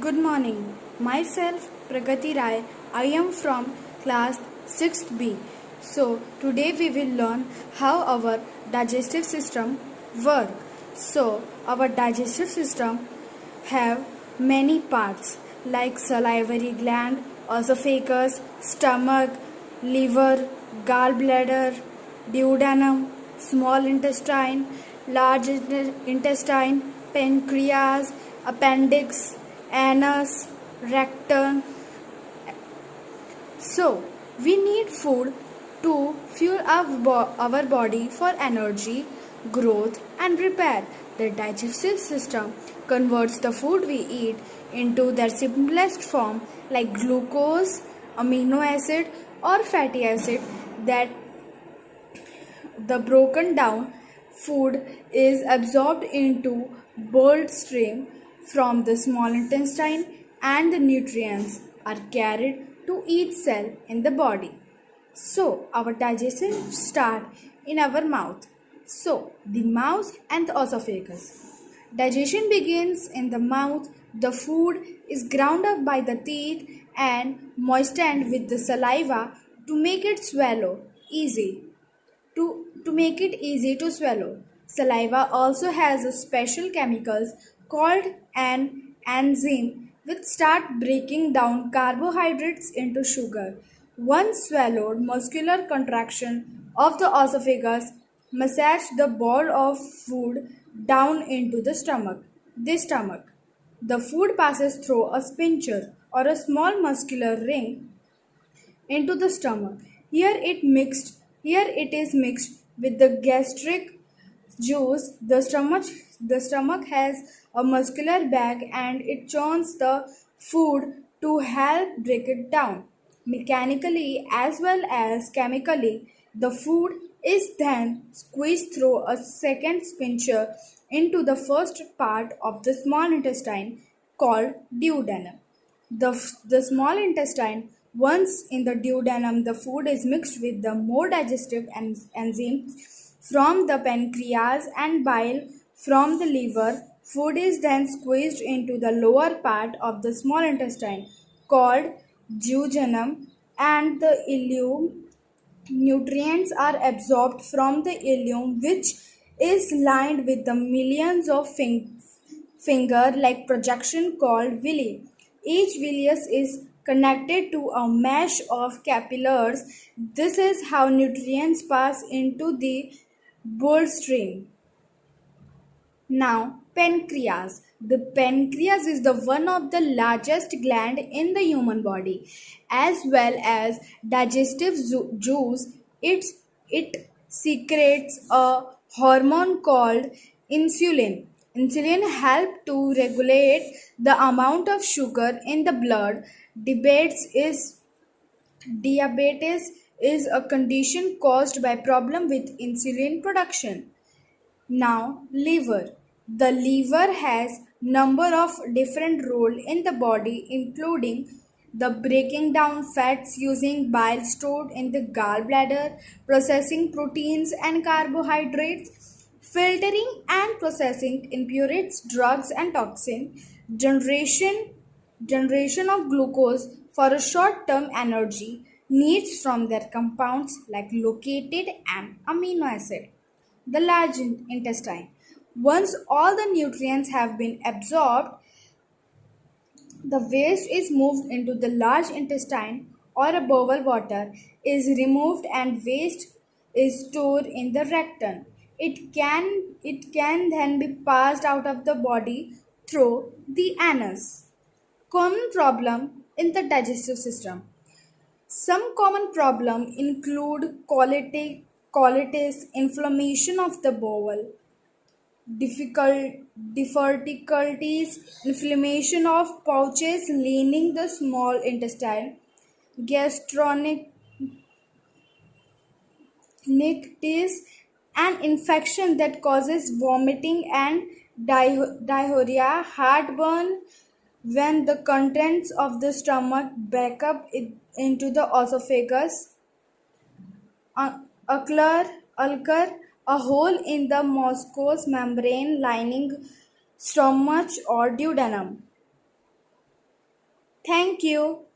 Good morning. Myself Pragati Rai. I am from class 6th B. So today we will learn how our digestive system work. So our digestive system have many parts like salivary gland, esophagus, stomach, liver, gallbladder, duodenum, small intestine, large intestine, pancreas, appendix, anus, rectum. So, we need food to fuel our body for energy, growth, and repair. The digestive system converts the food we eat into their simplest form, like glucose, amino acid, or fatty acid. That the broken down food is absorbed into bloodstream from the small intestine, and the nutrients are carried to each cell in the body. So our digestion starts in our mouth. So the mouth and the esophagus. Digestion begins in the mouth. The food is ground up by the teeth and moistened with the saliva to make it swallow easy to make it easy to swallow. Saliva also has a special chemicals called an enzyme which start breaking down carbohydrates into sugar. Once swallowed, muscular contraction of the esophagus massage the ball of food down into the stomach. The food passes through a sphincter or a small muscular ring into the stomach. Here it is mixed with the gastric juice. The stomach has a muscular bag and it churns the food to help break it down. Mechanically as well as chemically, the food is then squeezed through a second sphincter into the first part of the small intestine called duodenum. The small intestine, once in the duodenum, the food is mixed with the more digestive enzymes from the pancreas and bile from the liver. Food is then squeezed into the lower part of the small intestine called duodenum, and the ileum. Nutrients are absorbed from the ileum, which is lined with the millions of finger-like projection called villi. Each villus is connected to a mesh of capillaries. This is how nutrients pass into the bloodstream. Now, pancreas. The pancreas is the one of the largest gland in the human body, as well as digestive juice. It secretes a hormone called insulin. Insulin helps to regulate the amount of sugar in the blood. Diabetes is a condition caused by problem with insulin production. Now, liver. The liver has number of different role in the body, including the breaking down fats using bile stored in the gallbladder, processing proteins and carbohydrates, filtering and processing impurities, drugs and toxins, generation generation of glucose for a short-term energy needs from their compounds like located and amino acid. The large intestine. Once all the nutrients have been absorbed, the waste is moved into the large intestine, or a bowel. Water is removed and waste is stored in the rectum. It can then be passed out of the body through the anus. Common problem in the digestive system. Some common problems include colitis, inflammation of the bowel, difficulties, inflammation of pouches lining the small intestine, gastronitis, an infection that causes vomiting and diarrhea, heartburn when the contents of the stomach back up into the esophagus, occur a hole in the mucous membrane lining stomach or duodenum. Thank you.